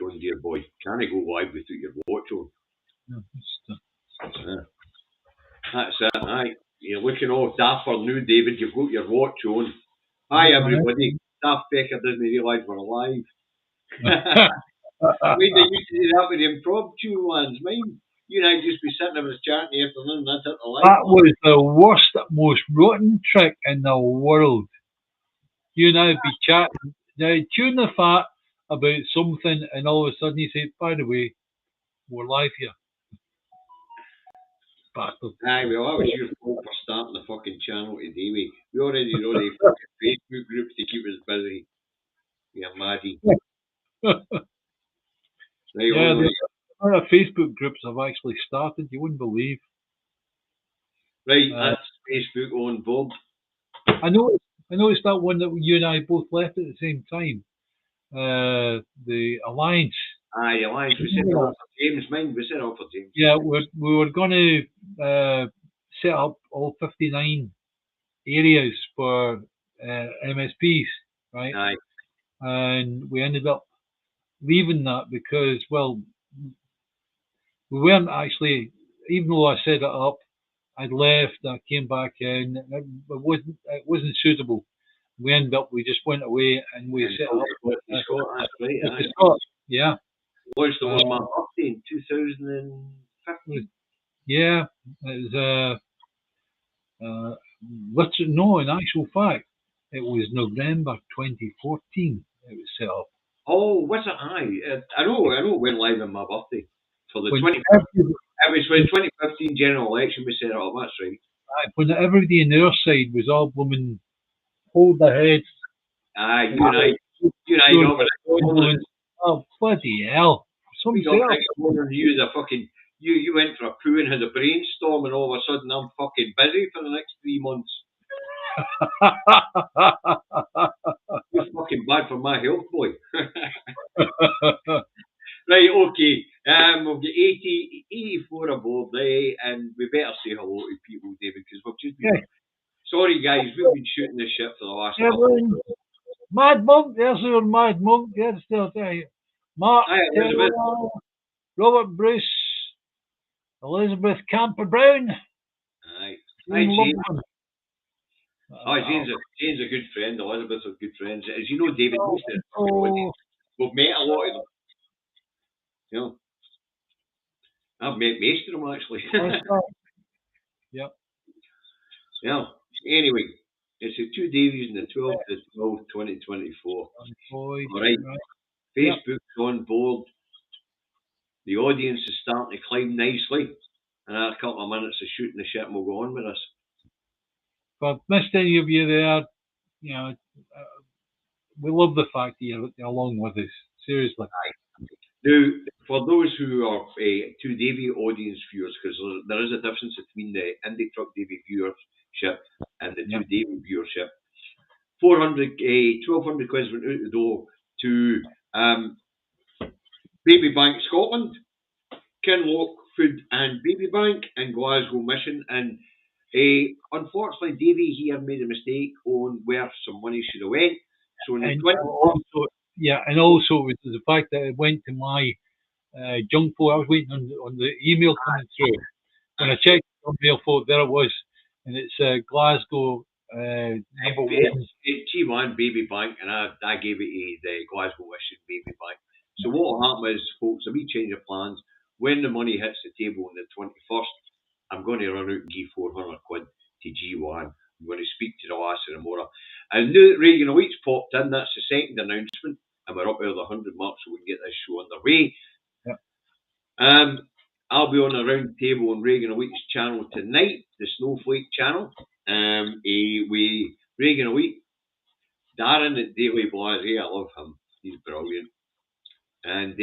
on, dear boy. Can't go live without your watch on. That's it, aye. You're looking all dapper now, David. You've got your watch on. Hi, everybody. Daft Becker doesn't realise we're alive. When they used to do that with the impromptu ones, mine. You and I just be sitting there chatting afternoon and that's it, alive. That was the worst, most rotten trick in the world. You and I would be chatting, now tune the fat about something, and all of a sudden you say, by the way, we're live here. Bastard. Aye, well, that was your fault for starting the fucking channel today. We already know the fucking Facebook groups to keep us busy. You're maddie. Right, Yeah, the Facebook groups have actually started, you wouldn't believe. Right, that's Facebook on board. I noticed that one that you and I both left at the same time. The Alliance. Aye, the Alliance. We set it up for James. Mind, we set it up for James. Yeah, we were going to set up all 59 areas for MSPs, right? Aye. And we ended up leaving that because, well, we weren't actually, even though I set it up, I'd left, I came back in, it wasn't suitable. We ended up, we just went away and we set up. Scott, that's right, aye. Scott, yeah. Launched it on my birthday in 2015. Yeah, it was, no, in actual fact, it was November 2014 it was set up. Oh, what's it? Aye, I know it went live on my birthday. For the 2015, it was for the 2015 general election we set it up, that's right. When everybody on their side was all blooming hold their heads. Aye, you and I got it. Oh, bloody hell. We got more than you as a fucking, you went for a poo and had a brainstorm and all of a sudden I'm fucking busy for the next 3 months. You're fucking bad for my health, boy. Right, okay. We've got 84 aboard there, and we better say hello to people, David, because we've just been... Sorry, guys, we've been shooting the shit for the last couple of days. Mad Monk, there's your Mad Monk. There's still there. Mark, Robert Bruce, Elizabeth Camper Brown. Aye. Hi, James. Oh, Jane's a good friend. Elizabeth's a good friend. As you know, David, we've met a lot of them. You know, I've met most of them actually. Yep. Yeah. Anyway, it's the Two Davies and the 12th of 12, 2024. All right. Facebook's on board. The audience is starting to climb nicely. Another couple of minutes of shooting the shit and we'll go on with this. If I've missed any of you there, you know, we love the fact that you're along with us. Seriously. Now, for those who are Two Davy audience viewers, because there is a difference between the Indie Truck Davy viewership and the Two Davy viewership. 1,200 quid went out the door to Baby Bank Scotland, Kinloch Food and Baby Bank, and Glasgow Mission. And unfortunately, Davy here made a mistake on where some money should have went. So in and also it was the fact that it went to my junk folder. I was waiting on the email coming through. When I checked the email folder, there it was, and it's Glasgow number 1. T1 Baby Bank, and I gave it to the Glasgow Mission Baby Bank. So what will happen is, folks, a wee change of plans. When the money hits the table on the 21st, I'm going to run out and give 400 quid to G1. I'm going to speak to the lass in the morning. And now that Reagan Elite's popped in, that's the second announcement, and we're up over the 100 mark, so we can get this show underway. Yep. I'll be on a round table on Reagan Elite's channel tonight, the Snowflake channel. With Reagan Elite, Darren at Daily Blase, I love him, he's brilliant. And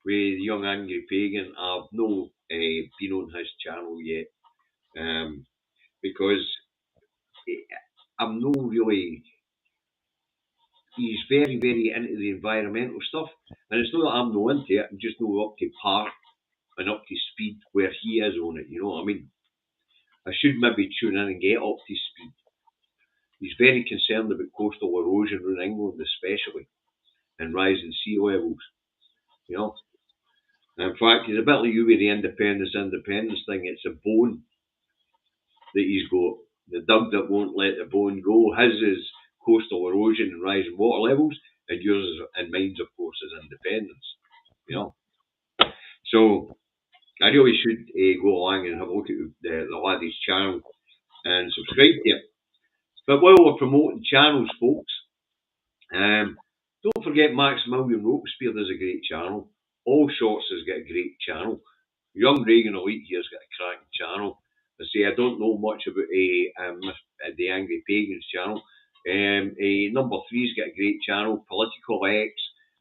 with Young Angry Pagan, I've not been on his channel yet, because I'm not really... He's very, very into the environmental stuff, and it's not that I'm not into it, I'm just not up to par and up to speed where he is on it, you know what I mean? I should maybe tune in and get up to speed. He's very concerned about coastal erosion in England especially, and rising sea levels. You know. In fact, he's a bit like you with the independence thing. It's a bone that he's got. The dug that won't let the bone go. His is coastal erosion and rising water levels, and yours and mine's, of course, is independence. You know. So I really should go along and have a look at the laddie's channel and subscribe to it. But while we're promoting channels, folks, don't forget Maximilian Robespierre does a great channel. All Shorts has got a great channel. Young Reagan Elite here's got a cracking channel. I say I don't know much about the Angry Pagans channel. Number three's got a great channel. Political X.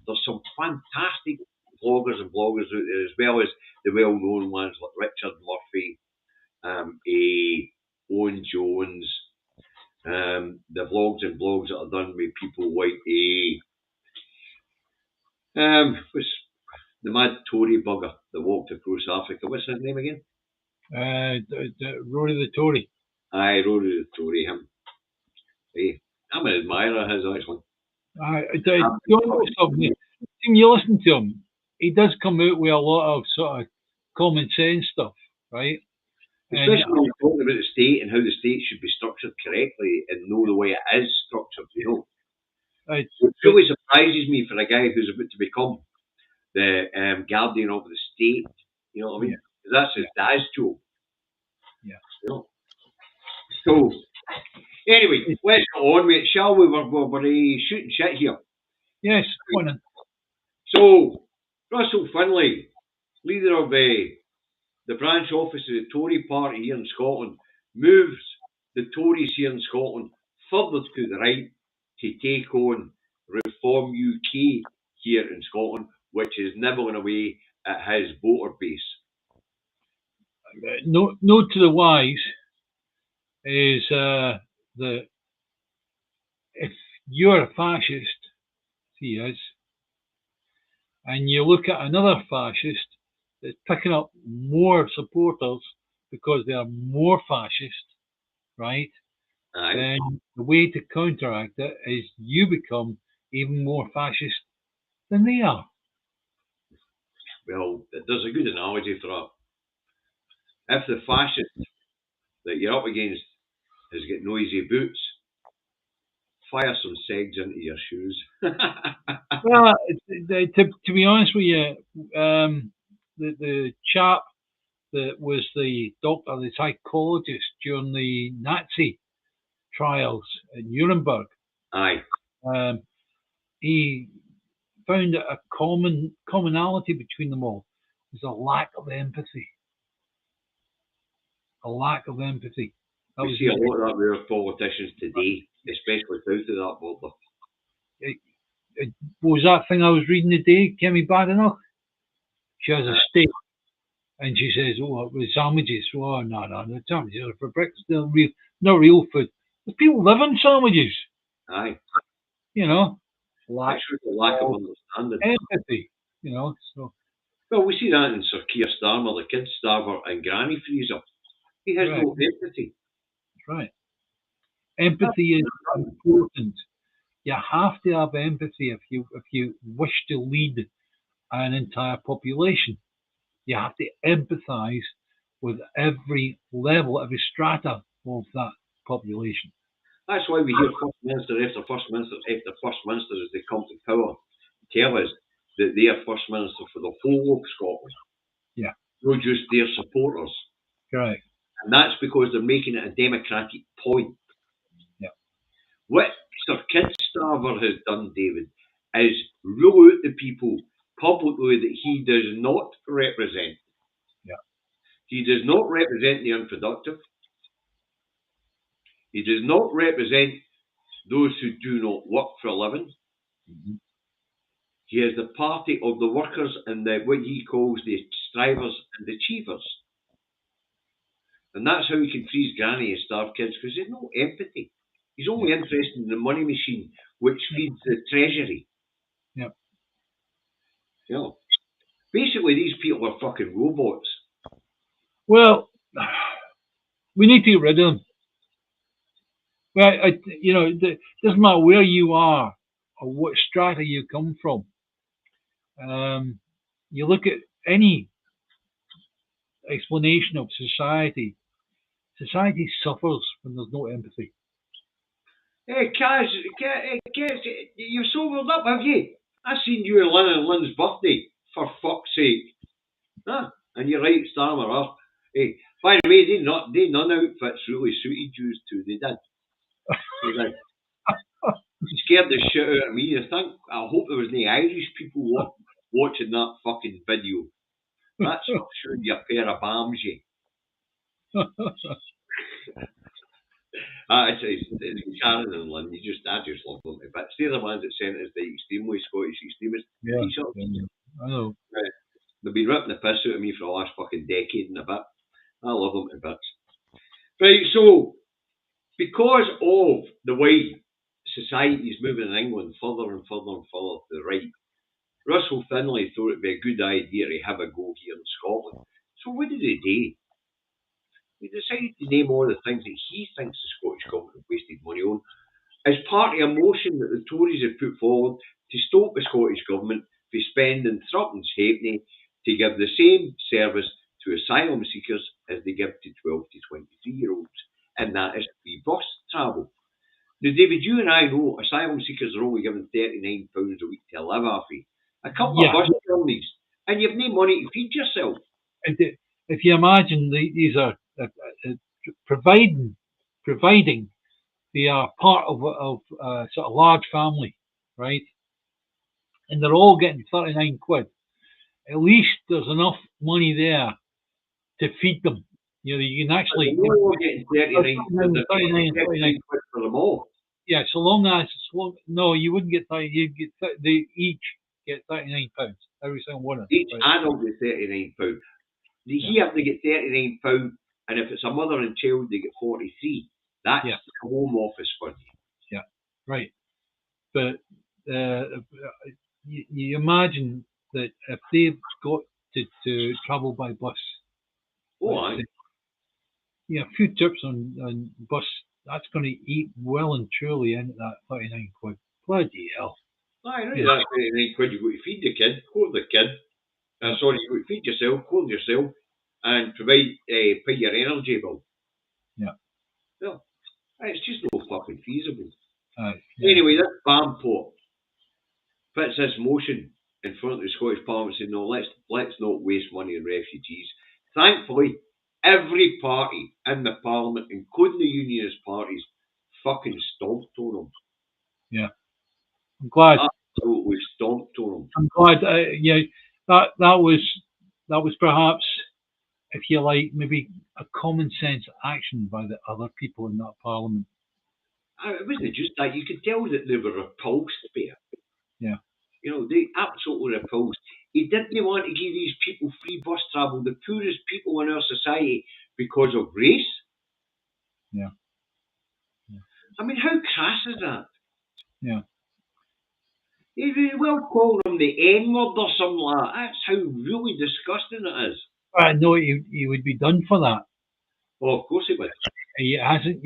There's some fantastic vloggers and bloggers out there, as well as the well-known ones like Richard Murphy, Owen Jones, the vlogs and blogs that are done with people like what's the mad Tory bugger that walked across Africa? What's his name again? Rory the Tory. Aye, Rory the Tory, him. Hey, I'm an admirer of his, actually. When you listen to him, he does come out with a lot of sort of common sense stuff, right? Especially when you're talking about the state and how the state should be structured correctly and know the way it is structured, you know. It really surprises me for a guy who's about to become the guardian of the state, you know what I mean? Because that's his dad's job. Yeah. You know? So, anyway, let's go on with it, shall we? We're shooting shit here. Yes, go on. So, Russell Finlay, leader of the branch office of the Tory party here in Scotland, moves the Tories here in Scotland further to the right to take on Reform UK here in Scotland, which is nibbling away at his voter base. Note to the wise is that if you're a fascist, he is, and you look at another fascist that's picking up more supporters because they are more fascist, right? Aye. Then the way to counteract it is you become even more fascist than they are. Well, there's a good analogy for that. If the fascist that you're up against has got noisy boots, fire some segs into your shoes. Well, to be honest with you, the chap that was the doctor, the psychologist during the Nazi trials in Nuremberg, Aye. He found that a commonality between them all was a lack of empathy. A lack of empathy. We see a lot of that with our politicians today, especially south of that border. What was that thing I was reading today, Kemi Badenoch? She has a steak, and she says, "Oh, it was sandwiches." Oh, no, the sandwiches are for breakfast. They're not real food. But people live on sandwiches. Aye. You know, lack of understanding. Empathy. You know, so. Well, we see that in Sir Keir Starmer, the kid starver and Granny Freezer. He has no empathy. That's right. Empathy is important. You have to have empathy if you wish to lead an entire population. You have to empathise with every level, every strata of that population. That's why we hear First Minister after First Minister after First Minister as they come to power tell us that they are First Minister for the whole of Scotland. Yeah. Not just their supporters. Right. And that's because they're making it a democratic point. Yeah. What Sir Keir Starmer has done, David, is rule out the people publicly that he does not represent. Yeah. He does not represent the unproductive. He does not represent those who do not work for a living. Mm-hmm. He is the party of the workers and what he calls the strivers and achievers. And that's how he can freeze Granny and starve kids, because there's no empathy. He's only interested in the money machine, which feeds the treasury. Yep. You know, basically, these people are fucking robots. Well, we need to get rid of them. Well, it doesn't matter where you are or what strata you come from. you look at any explanation of society, society suffers when there's no empathy. Hey, Kaz, you've sobered up, have you? I seen you at Lynn and Lynn's birthday, for fuck's sake. Huh? And you're right, Starmer up. Hey, by the way, they none outfits really suited you too, they did. They did. Scared the shit out of me. I hope there was no Irish people watching that fucking video. That's showing you a pair of bombs, you. It's Karen and Lynn. I just love them to bits. They're the ones that sent us the extremely Scottish extremist Yeah, t-shirts. I know. They've been ripping the piss out of me for the last fucking decade and a bit. I love them to bits. Right, so because of the way society is moving in England further and further and further to the right, Russell Finlay thought it'd be a good idea to have a go here in Scotland. So what did he do? He decided to name all the things that he thinks the Scottish Government have wasted money on as part of a motion that the Tories have put forward to stop the Scottish Government from spending threepence halfpenny to give the same service to asylum seekers as they give to 12 to 23-year-olds, and that is free bus travel. Now, David, you and I know asylum seekers are only given £39 a week to live off of. A couple of bus journeys, and you've no money to feed yourself. If you imagine these are providing, they are part of a sort of large family, right? And they're all getting 39 quid. At least there's enough money there to feed them. You know, you can actually. They're all getting 39 quid for them all. Yeah, so long as no, you wouldn't get 30. You get they each get £39 every single one of them. Each adult gets £39. He have to get £39, and if it's a mother and child, they get 43. That's the Home Office for you. Yeah, right. But you imagine that if they've got to travel by bus, a few trips on bus, that's going to eat well and truly into that 39 quid. Bloody hell. Aye, right. That's 39 quid. You've got to feed the kid, clothe the kid. Sorry, you've got to feed yourself, clothe yourself, and provide pay your energy bill. Yeah. Well, it's just no fucking feasible. Anyway, this Bamport puts this motion in front of the Scottish Parliament saying, no, let's not waste money on refugees. Thankfully, every party in the Parliament, including the Unionist parties, fucking stomped on them. Yeah. I'm glad. Absolutely stomped on them. I'm glad. That was perhaps, if you like, maybe a common sense action by the other people in that Parliament. It wasn't just that. You could tell that they were repulsed by it. Yeah. You know, they absolutely repulsed. He didn't want to give these people free bus travel, the poorest people in our society, because of race. Yeah. I mean, how crass is that? Yeah. You may well call them the N-word or something like that. That's how really disgusting it is. I know he would be done for that. Oh, of course he would. He hasn't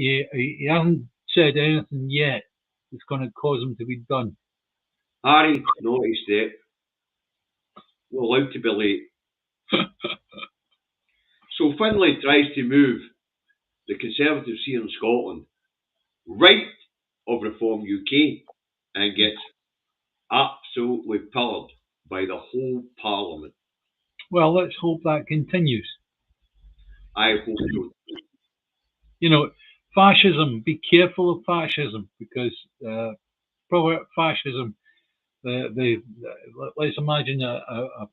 said anything yet that's going to cause him to be done. Harry noticed it. We're allowed to be late. So Finlay tries to move the Conservatives here in Scotland right of Reform UK and gets absolutely pillared by the whole Parliament. Well, let's hope that continues. I hope so. You know, fascism, be careful of fascism, because fascism, let's imagine a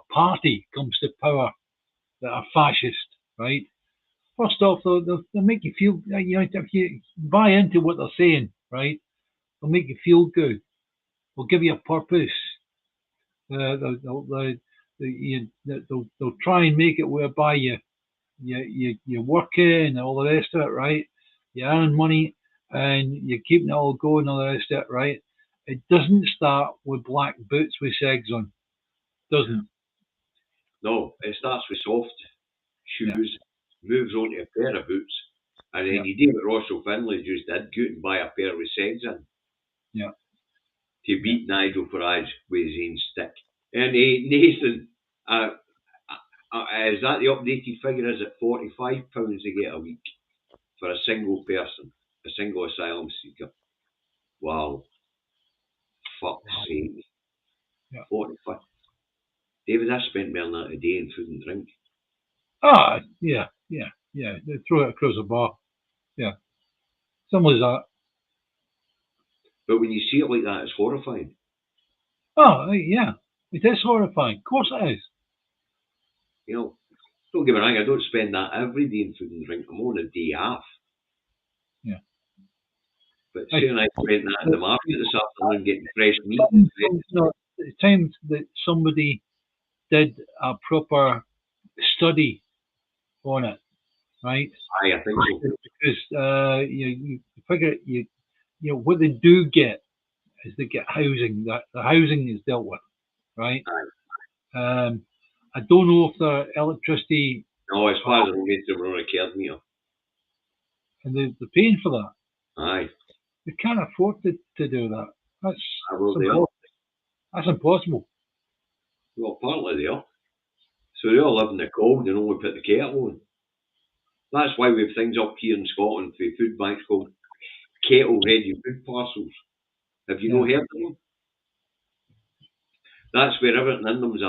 party comes to power that are fascist, right? First off, they'll make you feel, if you buy into what they're saying, right, they'll make you feel good. They'll give you a purpose. They'll try and make it whereby you're working and all the rest of it, right? You earn money and you're keeping it all going, all the rest of it, right? It doesn't start with black boots with segs on. Doesn't. No, it starts with soft shoes, moves on to a pair of boots, and then you do what Russell Finlay just did, go and buy a pair with segs in. Yeah. To beat Nigel Farage with his own stick. And Nathan, is that the updated figure? Is it £45 they get a week for a single person, a single asylum seeker? Wow, fuck's sake. Yeah. 45. David, I spent more than that a day in food and drink. Yeah. They throw it across the bar. Yeah. Something like that. But when you see it like that, it's horrifying. Oh, yeah. It is horrifying. Of course it is. You know, don't get me wrong, I don't spend that every day in food and drink. I'm on a day off. Yeah. But soon I spent that in the market this afternoon getting fresh meat. The times that somebody did a proper study on it, right? Aye, I think so. Because you figure you know what they do get is they get housing. That the housing is dealt with, right? Aye. I don't know if the electricity. No, as far as I'm going to run a care meter. And they're paying for that. Aye. They can't afford to do that. That's impossible. That's impossible. Well, partly they are. So they all live in the cold and only put the kettle on. That's why we have things up here in Scotland for food banks called kettle ready food parcels. Have you not heard of them? That's where everything in them's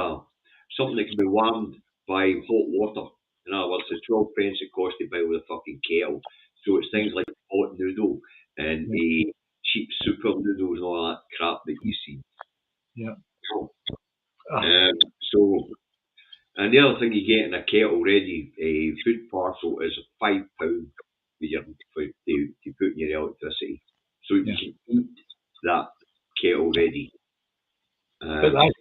something that can be warmed by hot water. In other words, it's 12 pence it costs to buy with a fucking kettle. So it's things like hot noodle and cheap super noodles and all that crap that you see. Yeah. So, and the other thing you get in a kettle ready food parcel is £5 to put in your electricity. So you can eat that kettle ready. But that's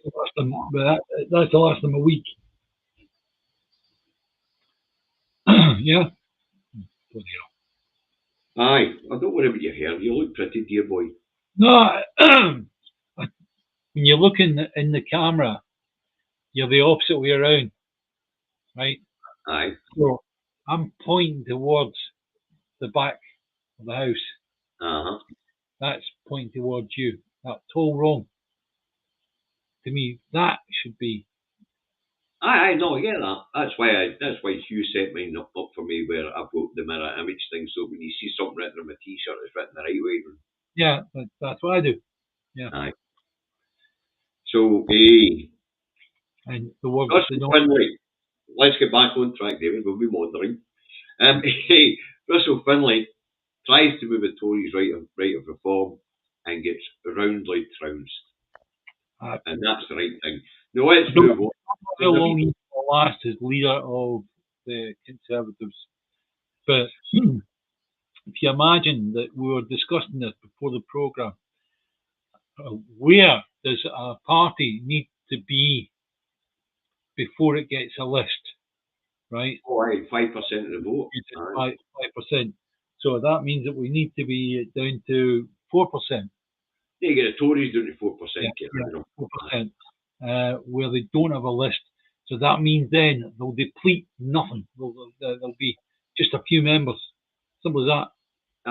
to last them a week. Yeah. Aye, I don't worry about your hair. You look pretty, dear boy. No, when you look in the camera, you're the opposite way around, right? Aye. So I'm pointing towards the back of the house. Uh-huh. That's pointing towards you. That's all wrong. To me, that should be. Aye, no, I get that. That's why Hugh set mine up for me where I've got the mirror image thing. So when you see something written on my t-shirt, it's written the right way. Yeah, that's what I do. Yeah. Aye. So, and the word Finlay. Let's get back on track, David. We'll be wandering. Russell Finlay tries to move the Tories right of reform and gets roundly trounced. And that's the right thing. Now let's move on. How long he will last as leader of the Conservatives. But if you imagine that we were discussing this before the programme, where does a party need to be before it gets a list, right? Oh, aye, 5% of the vote. 5%. So that means that we need to be down to 4%. You get the Tories down to 4%. 4%, where they don't have a list. So that means then they'll deplete nothing. There'll be just a few members. Simple as that.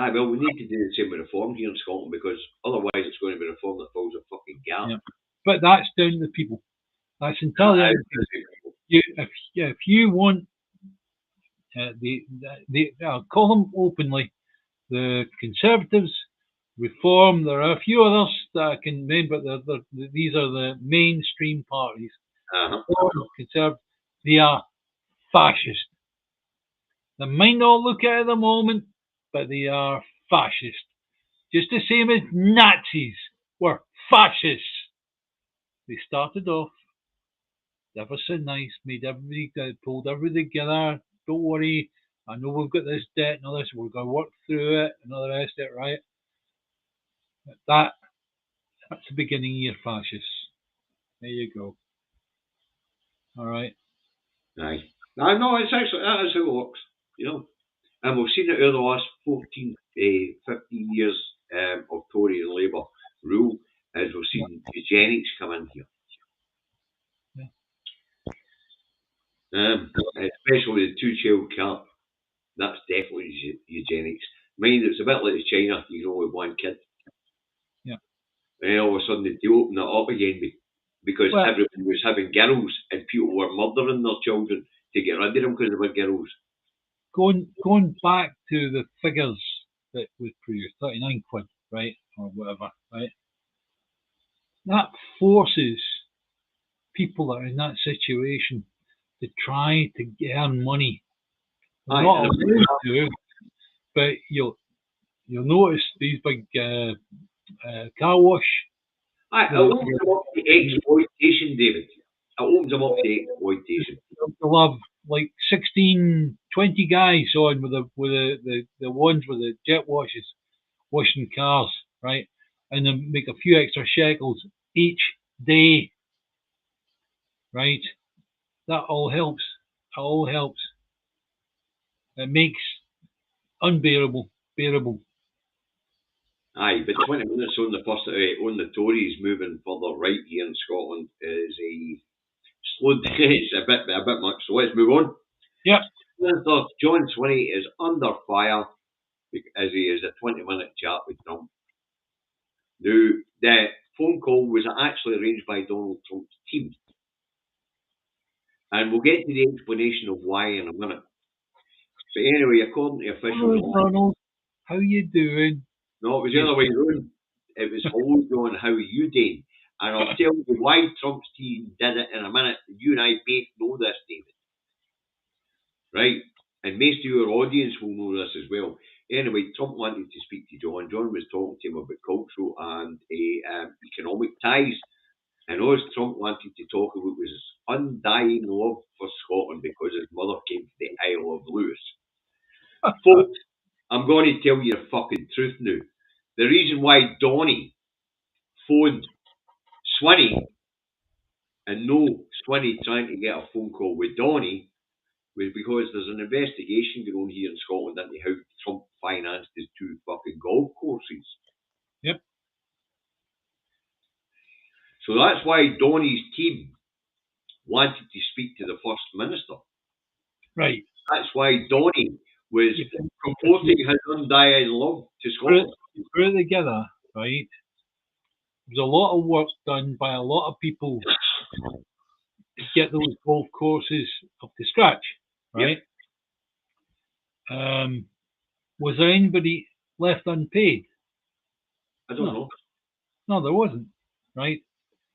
Aye, well, we need to do the same with reform here in Scotland because otherwise it's going to be reform that falls a fucking gap. Yeah. But that's down to the people. That's entirely down to people. If you want, I'll call them openly, the Conservatives, Reform. There are a few others that I can name, but these are the mainstream parties. Conservative, they are fascist. They might not look at it at the moment, but they are fascist. Just the same as Nazis were fascists. They started off ever so nice, made everybody, pulled everybody together. Don't worry, I know we've got this debt and all this. We're going to work through it and all the rest of it, right? That's the beginning of your fascists. There you go. All right. Aye. No, it's actually that is how it works, And we've seen it over the last 14, 15 years of Tory and Labour rule, as we've seen eugenics come in here. Especially the two-child cap. That's definitely eugenics. Mind it's a bit like China, with one kid. Yeah. And then all of a sudden they open it up again. because Well, everybody was having girls and people were murdering their children to get rid of them because they were girls. going back to the figures that was produced, 39 quid, right, or whatever, right? That forces people that are in that situation to try to earn money. They're Aye, not and allowed to, but you'll notice these big car wash. it opens them up to exploitation, David. It opens them up to exploitation. They'll have like 16, 20 guys on with the ones with the jet washes washing cars, right? And then make a few extra shekels each day, right? That all helps. It all helps. It makes unbearable bearable. Aye, but 20 minutes on the Tories moving further right here in Scotland is a slowed down. It's a bit much. So let's move on. Yep. Minister John Swinney is under fire as he is a 20-minute chat with Trump. Now, the phone call was actually arranged by Donald Trump's team, and we'll get to the explanation of why in a minute. But anyway, according to officials, Donald, how you doing? no, it was the other way around. It was hello John, how are you doing? And I'll tell you why Trump's team did it in a minute. You and I both know this, David. Right? And most of your audience will know this as well. Anyway, Trump wanted to speak to John. John was talking to him about cultural and economic ties. And all Trump wanted to talk about was his undying love for Scotland because his mother came to the Isle of Lewis. Folks, I'm going to tell you the fucking truth now. The reason why Donny phoned Swinney and no Swinney trying to get a phone call with Donny was because there's an investigation going on here in Scotland into how Trump financed his 2 fucking golf courses. Yep. So that's why Donny's team wanted to speak to the First Minister. Right. That's why Donny was promoting his undying love to Scotland. Put it together, right? There's a lot of work done by a lot of people to get those golf courses up to scratch, right? Yep. Was there anybody left unpaid? I don't know. No, there wasn't, right?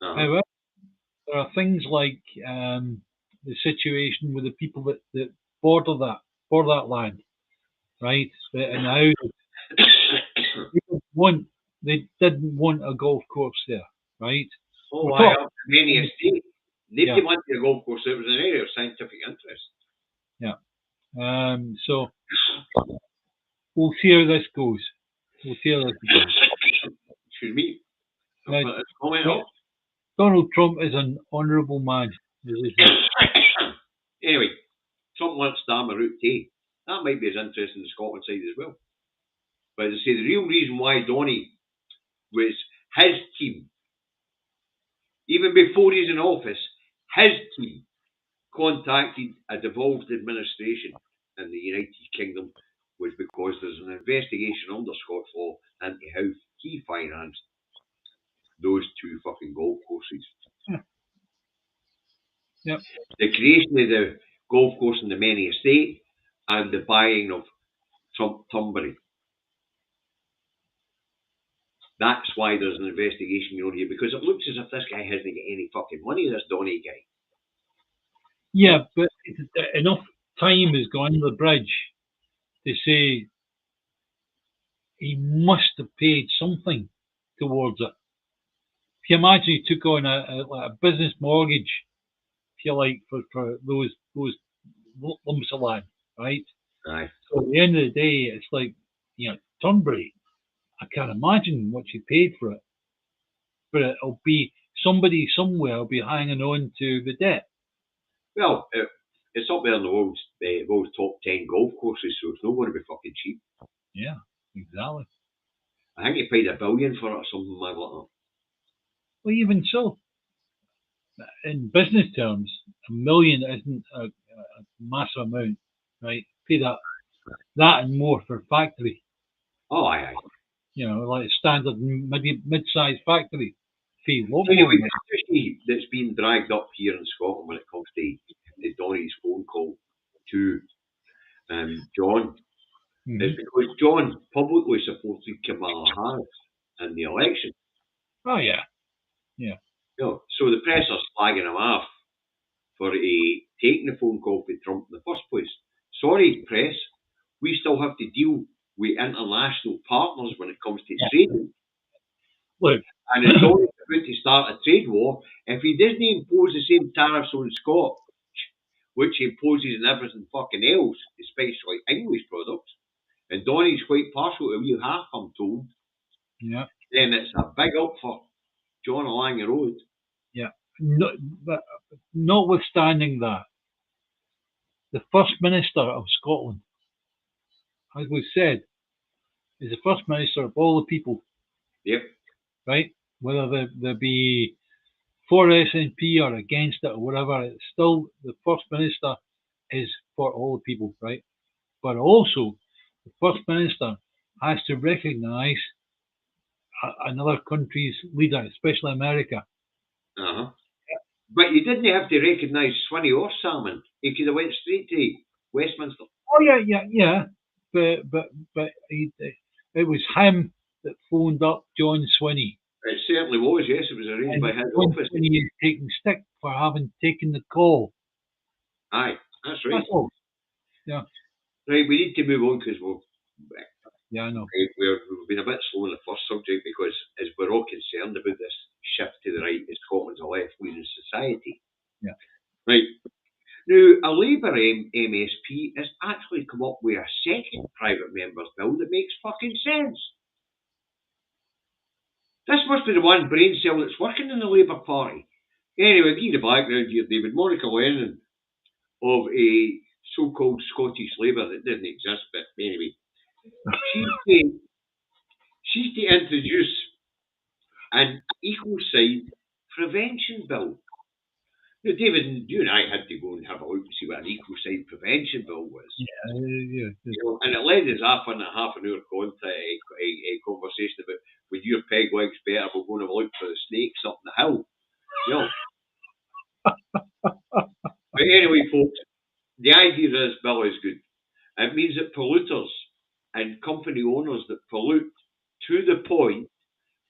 Uh-huh. However, there are things like the situation with the people that border that land, right? And how they didn't want a golf course there, right? Oh, why? Many estate. Nobody wanted a golf course. It was an area of scientific interest. Yeah. So we'll see how this goes. Excuse me. Donald Trump is an honourable man. Anyway, Trump wants to arm a route T. That might be as interesting in the Scotland side as well. But as I say, the real reason why Donny was his team, even before he's in office, his team contacted a devolved administration in the United Kingdom was because there's an investigation under Scots law into how he financed those 2 fucking golf courses. Yep. The creation of the golf course in the Many Estate and the buying of Tunbury. That's why there's an investigation going on here, because it looks as if this guy hasn't got any fucking money, this Donny guy. Yeah, but enough time has gone under the bridge to say he must have paid something towards it. If you imagine he took on a business mortgage, if you like, for those lumps of land, right? Aye. So at the end of the day, it's like, Tunbury, I can't imagine what you paid for it. But it'll be somebody somewhere will be hanging on to the debt. Well, it's up there in the world's top 10 golf courses, so it's not going to be fucking cheap. Yeah, exactly. I think he paid $1 billion for it or something like that. Well, even so, in business terms, $1 million isn't a massive amount, right? Pay that and more for a factory. Oh, aye. Like a standard mid-sized factory. fee local. Anyway, that's been dragged up here in Scotland when it comes to Donny's phone call to John is because John publicly supported Kamala Harris in the election. Oh, yeah. So the press are slagging him off for taking the phone call from Trump in the first place. Sorry, press. We still have to deal with international partners when it comes to trading. Look. And it's always about to start a trade war. If he doesn't impose the same tariffs on Scotch, which he imposes on everything fucking else, especially English products, and Donny's quite partial to wee half, I'm told, then it's a big up for John along the road. Yeah. No, but notwithstanding that, the First Minister of Scotland, as we said, is the First Minister of all the people. Yep. Right? Whether they be for SNP or against it or whatever, it's still the First Minister is for all the people, right? But also, the First Minister has to recognise another country's leader, especially America. Uh-huh. But you didn't have to recognise Swinney or Salmon. He could have went straight to Westminster. Oh yeah. But it was him that phoned up John Swinney. It certainly was, yes. It was arranged by his John office. Swinney is taking stick for having taken the call. Aye, that's right. That's all. Yeah. Right, we need to move on because I know. We've been a bit slow on the first subject because as we're all concerned about this shift to the right as Scotland's a left-leaning society. Yeah. Right. Now, a Labour MSP has actually come up with a second private member's bill that makes fucking sense. This must be the one brain cell that's working in the Labour Party. Anyway, give you the background here, David. Monica Lennon of a so-called Scottish Labour that doesn't exist, but anyway, she's to introduce an ecocide prevention bill. Now, David, you and I had to go and have a look and see what an ecocide prevention bill was. Yeah. You know, and it led us off on a half an hour a conversation about when your peg leg's better, we're going to have a look for the snakes up the hill. You know. But anyway, folks, the idea of this bill is good. It means that polluters and company owners that pollute to the point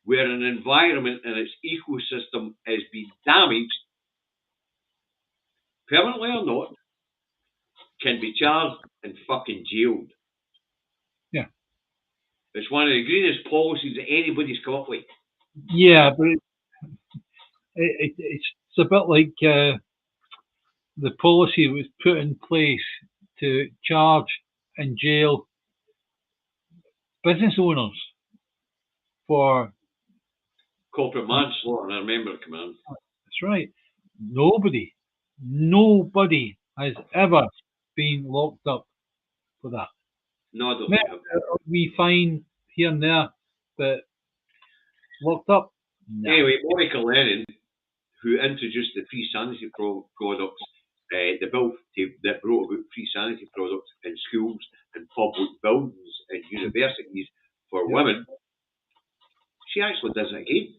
where an environment and its ecosystem is being damaged, permanently or not, can be charged and fucking jailed. Yeah. It's one of the greenest policies that anybody's come up with. Yeah, but it's a bit like the policy was put in place to charge and jail business owners for corporate manslaughter, I remember it, command. That's right. Nobody has ever been locked up for that. No, I don't think so. We find here and there, but locked up. No. Anyway, Monica Lennon, who introduced the free sanitary products, the bill that brought about free sanitary products in schools and public buildings and universities for women, she actually does it again.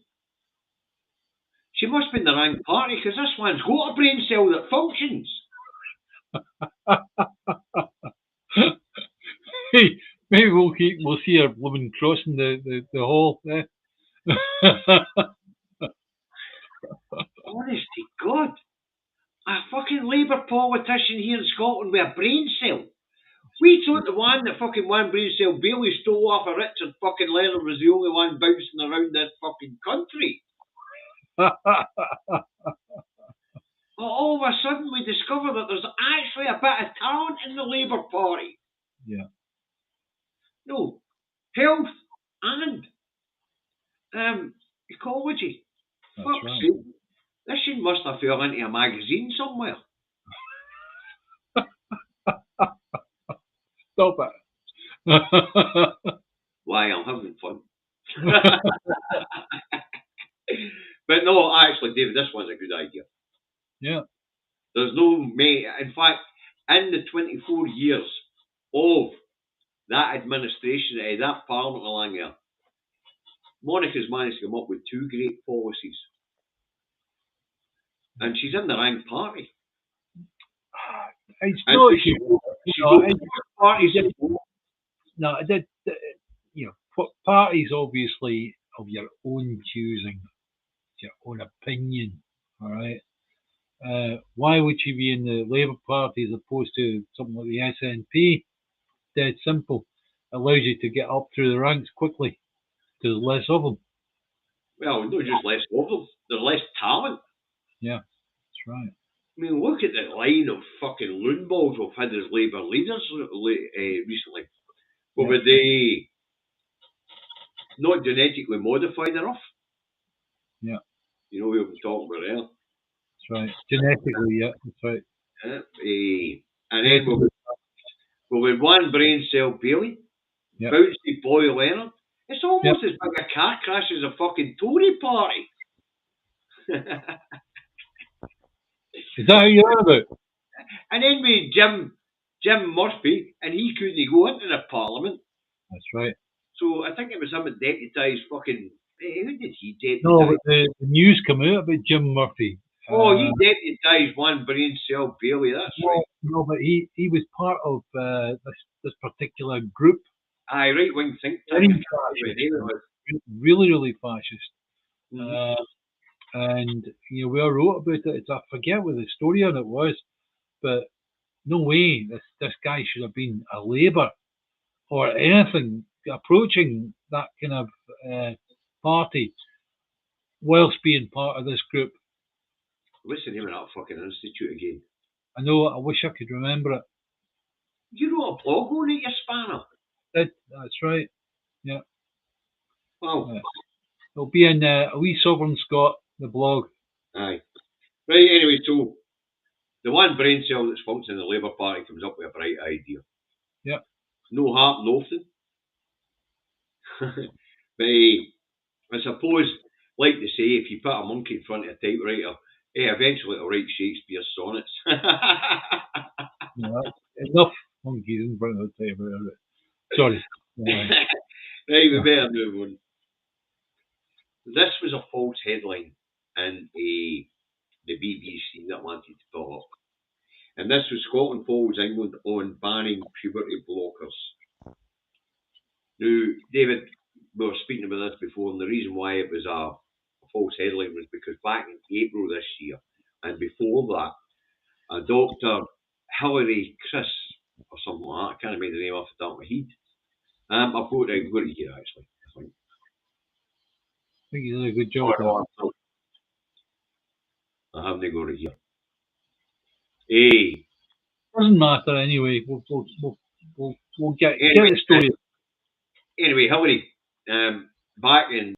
She must be in the wrong party because this one's got a brain cell that functions. Maybe we'll see her woman crossing the hall. Honest to God, a fucking Labour politician here in Scotland with a brain cell. We thought the one brain cell Bailey stole off of Richard fucking Leonard was the only one bouncing around this fucking country. Well, all of a sudden we discover that there's actually a bit of talent in the Labour Party. Yeah. No, health and ecology. That's Fuck's right. sake. This shit must have fell into a magazine somewhere. Stop it. Why, I'm having fun. But no, actually, David, this one's a good idea. Yeah. There's no in fact, in the 24 years of that administration, that parliament along there, Monica's managed to come up with two great policies. And she's in the wrong party. It's And not. so she No, got it- party it- support. no, you know, parties obviously of your own choosing, your own opinion. All right. Why would she be in the Labour Party as opposed to something like the SNP? Dead simple. Allows you to get up through the ranks quickly because there's less of them. Well, not just less of them, there's less talent. Yeah, that's right. I mean, look at the line of fucking loonballs we've had as Labour leaders recently. But would they not genetically modified enough? Yeah. You know, we've been talking about there. That's right. Genetically, yeah, that's right. And then with one brain cell Bailey, Yeah. bouncy boy Leonard. It's almost Yep. as big a car crash as a fucking Tory party. Is that how you heard about? And then with Jim Murphy, and he couldn't go into the Parliament. That's right. So I think it was him that deputised fucking. Who did he deputise? No, but the news came out about Jim Murphy. He deputised one brain cell Bailey. That's right. No, but he was part of this particular group. Aye, right wing think Very tank. fascist. Really fascist. Mm-hmm. And you know, we all wrote about it. I forget what the story on it was, but no way this guy should have been a Labour or anything approaching that kind of party whilst being part of this group. Listen to him in that fucking institute again. I know. I wish I could remember it. You wrote a blog on it, you spanner. That's right. Yeah. Wow. Yeah. It'll be in a wee Sovereign Scott, the blog. Aye. Right, anyway, so the one brain cell that's functioning in the Labour Party comes up with a bright idea. Yeah. No heart, nothing. But I suppose, like to say, if you put a monkey in front of a typewriter, eventually it'll write Shakespeare's sonnets. Yeah, enough monkeys in front of the typewriter. Sorry. Right, we better move on. This was a false headline in the BBC that wanted to pull up. And this was Scotland follows England on banning puberty blockers. Now, David, we were speaking about this before, and the reason why it was a false headline was because back in April this year, and before that, a Dr. Hilary Chris, or something like that, I can't remember the name off the top of my head. I've got it here, actually. I think you did a good job. I haven't got it here. Doesn't matter anyway. We'll get the story. Anyway, Hilary, back in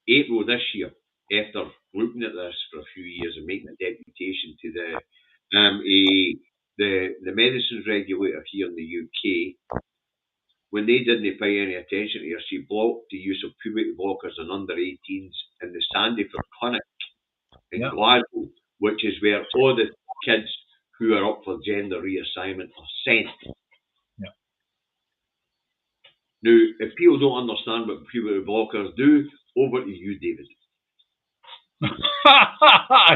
April this year, after looking at this for a few years and making a deputation to the medicines regulator here in the UK, when they didn't pay any attention to her, she blocked the use of puberty blockers on under 18s in the Sandyford Clinic in Glasgow, which is where all the kids who are up for gender reassignment are sent. Yeah. Now, if people don't understand what puberty blockers do, over to you, David.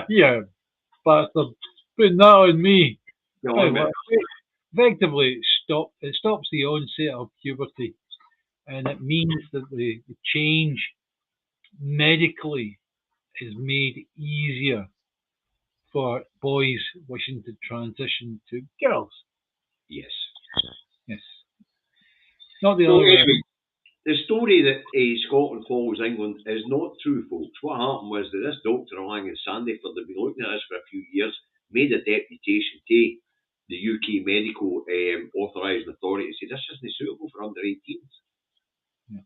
Yeah, bastard. Putting that on me. Yeah, effectively, it stops the onset of puberty, and it means that the change medically is made easier for boys wishing to transition to girls. Yes. Not the other way. Anyway, the story that Scotland follows England is not true, folks. What happened was that this doctor along in Sandyford had been looking at this for a few years, made a deputation to the UK medical authorising authority to say this isn't suitable for under 18s. Yeah.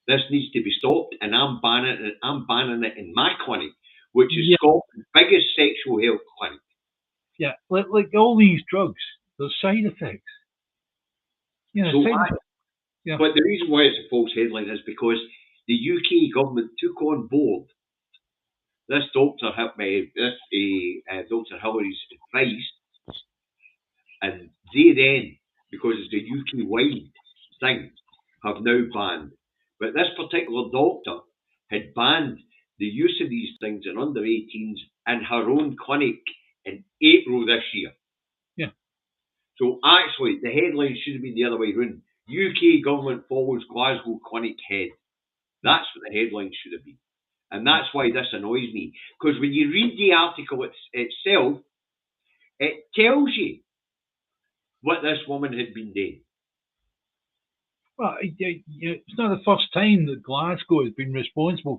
This needs to be stopped, and I'm banning it in my clinic, which is Scotland's biggest sexual health clinic. Yeah, like all these drugs, there's side effects. But the reason why it's a false headline is because the UK government took on board this Dr. Dr. Hillary's advice, and they then, because it's a UK-wide thing, have now banned. But this particular doctor had banned the use of these things in under 18s in her own clinic in April this year. Yeah. So actually, the headline should have been the other way round. UK government follows Glasgow clinic head. That's what the headline should have been. And that's why this annoys me. Because when you read the article itself, it tells you what this woman had been doing. Well, it's not the first time that Glasgow has been responsible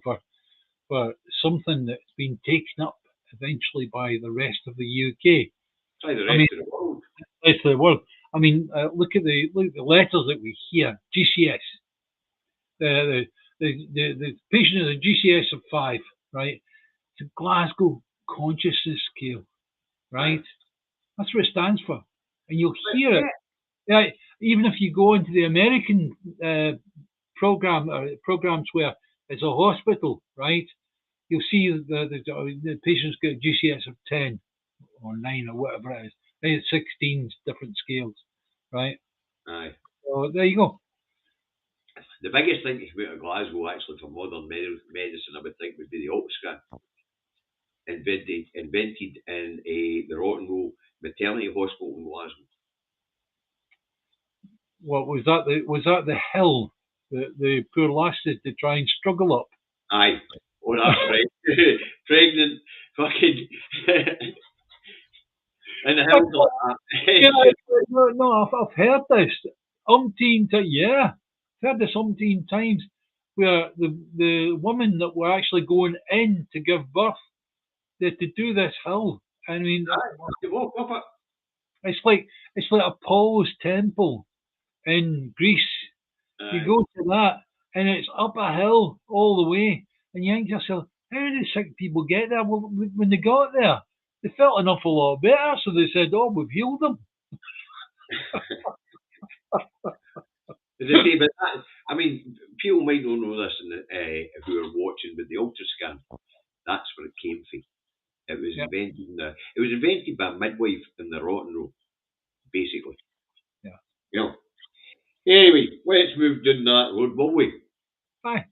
for something that's been taken up eventually by the rest of the UK. By the rest of the world. Rest of the world. I mean, look at the letters that we hear. GCS. The patient is a GCS of 5, right? It's a Glasgow Consciousness Scale, right? That's what it stands for, and you'll hear it. Yeah, even if you go into the American programs where it's a hospital, right? You'll see the patients get GCS of 10 or 9 or whatever it is. It's 16 different scales, right? Aye. So there you go. The biggest thing to come out of Glasgow, actually, for modern medicine, I would think, would be the ultrasound. Invented in the Rotten Row Maternity Hospital in Glasgow. What was that? Was that the hill that the poor lass did to try and struggle up? Aye. Oh, that's right. Pregnant, fucking. In the hills like that. No, I've heard this umpteen times. Yeah, I've heard this umpteen times where the women that were actually going in to give birth, they had to do this hill. I mean, you walk up it. It's like Apollo's temple in Greece. You go to that, and it's up a hill all the way, and you think to yourself, how did sick people get there? Well, when they got there, they felt an awful lot better, so they said, "Oh, we've healed them." But I mean, people might not know this, who are watching, but the ultrascan, that's where it came from. It was invented by a midwife in the Rotten Row, basically. Yeah. You know. Anyway, let's move down that road, will we? Aye.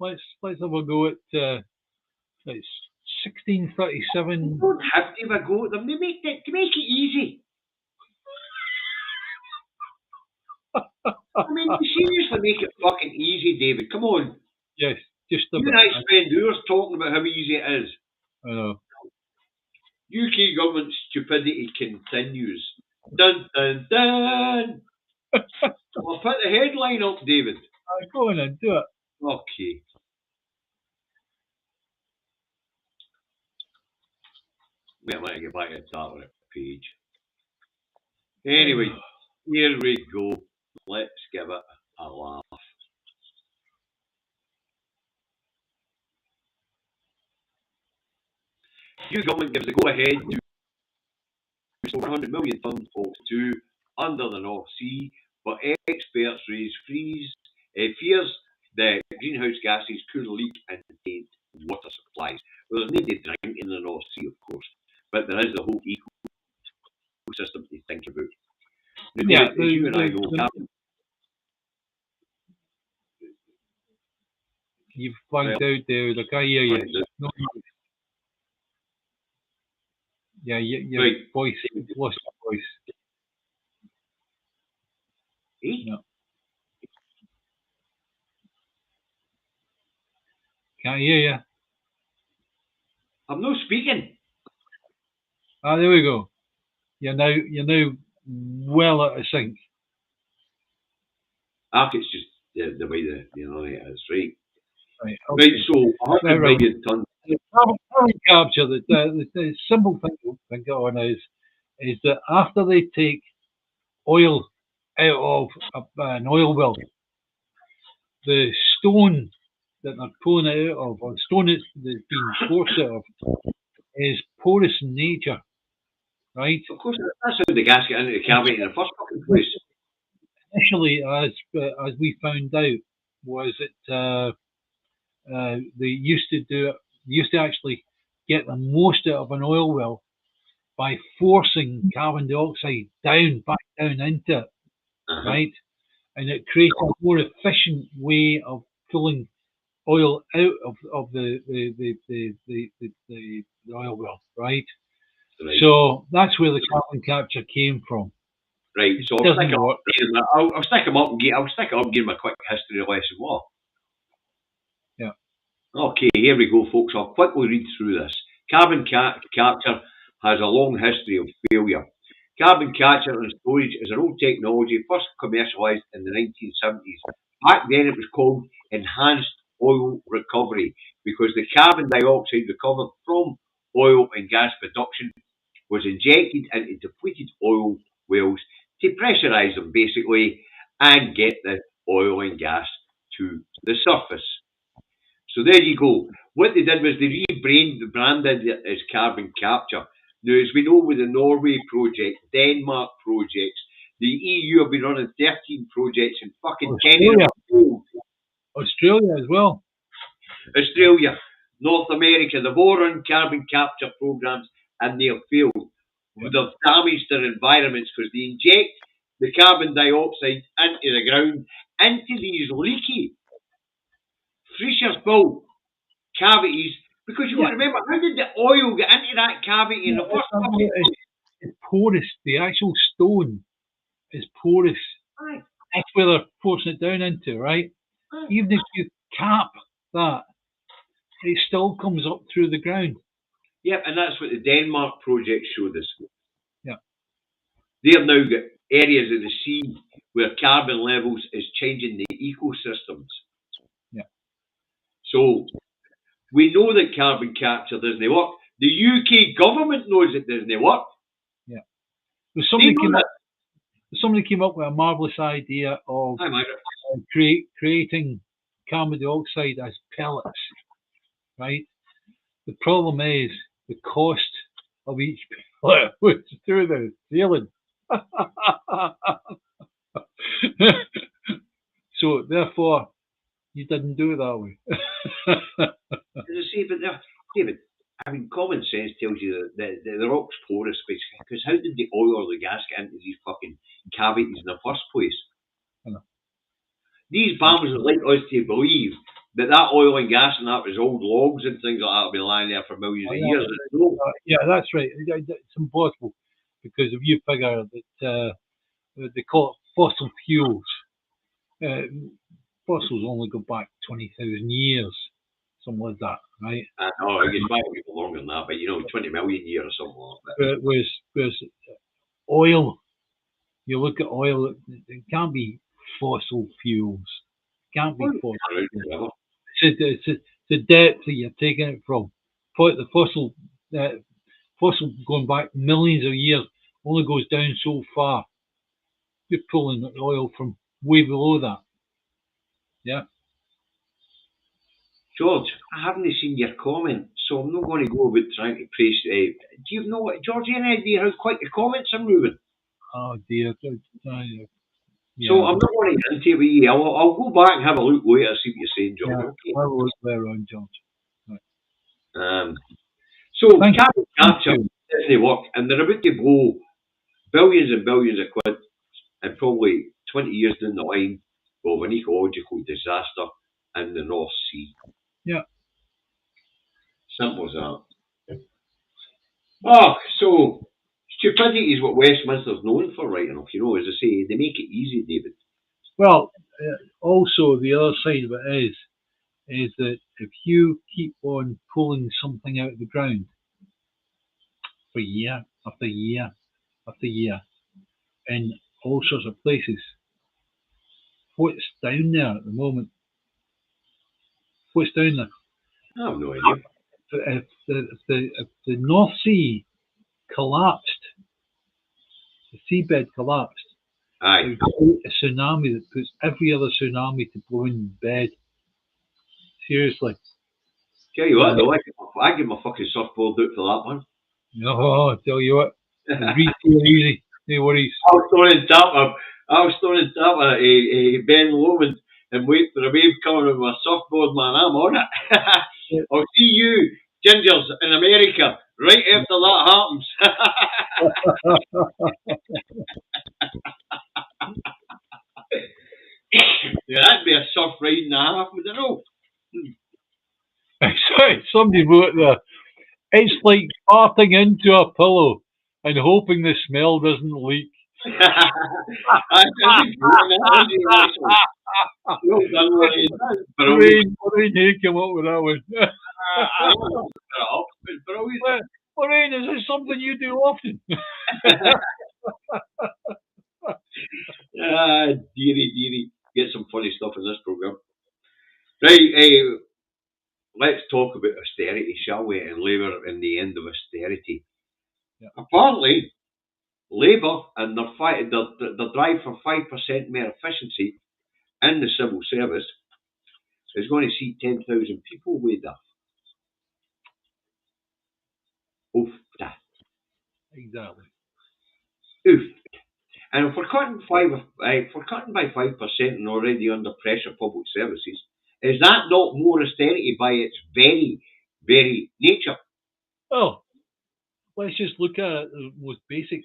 Let's have a go at it's 1637. You don't have to have a go at them. They make it easy. I mean, seriously, make it fucking easy, David. Come on. Yes, just a you bit. and I spend hours talking about how easy it is. I know. UK government stupidity continues. Dun dun dun. I'll put the headline up, David. Go on and do it. Okay. Wait a minute, get back to the top of the page. Anyway, here we go. Let's give it a laugh. The UK government gives the go-ahead to restore 100 million tonnes of CO2 under the North Sea, but experts raise fears that greenhouse gases could leak into water supplies. Well, there's no drink in the North Sea, of course, but there is the whole ecosystem to think about. Now, David, you and I know, you've blanked out there. I can't hear you. No. Yeah, your right. Voice, you've lost your voice. Eh? No. Can't hear you. I'm not speaking. Ah, there we go. You're now well out of sync. It's just the way it is, right? Right. Okay. Right. So 100 million tonnes. Carbon capture. The simple thing to think on is that after they take oil out of an oil well, the stone that they're pulling it out of, or the stone that's being forced out of, is porous in nature, right? Of course, that's how the gas got into the cavity in the first fucking place. Initially, as we found out, was that they used to actually get the most out of an oil well by forcing carbon dioxide back down into it, right? and it creates a more efficient way of pulling oil out of the oil well, right? Right. So that's where the carbon capture came from. Right. It So I'll stick doesn't it up. work. I'll stick them up and I'll stick it up and give them a quick history lesson. What? Yeah. Okay, here we go, folks. I'll quickly read through this. Carbon capture has a long history of failure. Carbon capture and storage is an old technology first commercialised in the 1970s. Back then it was called enhanced oil recovery because the carbon dioxide recovered from oil and gas production was injected into depleted oil wells to pressurise them basically and get the oil and gas to the surface. So there you go. What they did was they rebranded it as carbon capture. Now, as we know with the Norway project, Denmark projects, the EU have been running 13 projects and fucking 10 of them Australia, failed. Australia as well. Australia, North America, they've all run carbon capture programs and they have failed. Yeah. They've damaged their environments because they inject the carbon dioxide into the ground, into these leaky, Fisher's built cavities, because you've got to remember, how did the oil get into that cavity in the first fucking place? It's porous. The actual stone is porous. Aye. That's where they're forcing it down into, right? Aye. Even if you cap that, it still comes up through the ground. Yep, and that's what the Denmark project showed us. Yeah. They've now got areas of the sea where carbon levels is changing the ecosystems. Yeah. So we know that carbon capture doesn't work. The UK government knows it doesn't work. Yeah. Somebody came up with a marvelous idea of creating carbon dioxide as pellets, right? The problem is the cost of each pellet was through the ceiling. So therefore, you didn't do it that way. See, but David, I mean, common sense tells you that the rock's porous, because how did the oil or the gas get into these fucking cavities in the first place? These farmers would like us to believe that oil and gas and that was old logs and things like that have been lying there for millions of years. Yeah, that's right. It's impossible because if you figure that they call it fossil fuels, fossils only go back 20,000 years, something like that, right? No, it goes back even longer than that, but 20 million years or something like that. Whereas oil, you look at oil, it can't be fossil fuels. It can't be fossil fuels. It's the depth that you're taking it from. The fossil going back millions of years only goes down so far. You're pulling the oil from way below that. Yeah. George, I haven't seen your comment, so I'm not going to go about trying to praise. Do you know, George, any idea how quick the comments are moving? Oh dear. Yeah. So I'm not going to get into it with you. I'll go back and have a look later, see what you're saying, George. Yeah, okay. I'll look there on George. Right. So carbon capture doesn't work, and they're about to blow billions and billions of quid, and probably 20 years down the line, of an ecological disaster in the North Sea. Yeah. Simple as that. Oh, so stupidity is what Westminster's known for, right enough. As I say, they make it easy, David. Well, also the other side of it is that if you keep on pulling something out of the ground for year after year after year in all sorts of places, what's down there at the moment? What's down there? I have no idea. If the North Sea collapsed, the seabed collapsed, aye, a tsunami that puts every other tsunami to blow in bed. Seriously. Tell you what, though, I give my fucking surfboard out for that one. No, tell you what, read too easy. No worries. I was throwing in top of Ben Lomond and wait for a wave coming with my surfboard, man. I'm on it. I'll see you, gingers, in America right after that happens. 1.5. I don't know. Somebody wrote there, it's like farting into a pillow and hoping the smell doesn't leak. That's a good analogy, actually. Well done, Lorraine. That's brilliant. Lorraine, you came up with that one. I don't know what to put it up. It's brilliant. Lorraine, is this something you do often? Dearie. Get some funny stuff in this programme. Right, let's talk about austerity, shall we? And Labour in the end of austerity. Yeah. Apparently, Labour and their drive for 5% more efficiency in the civil service is going to see 10,000 people laid off. Oof. Exactly. Oof. And if we're cutting by 5% and already under pressure public services, is that not more austerity by its very, very nature? Well, let's just look at it the most basic.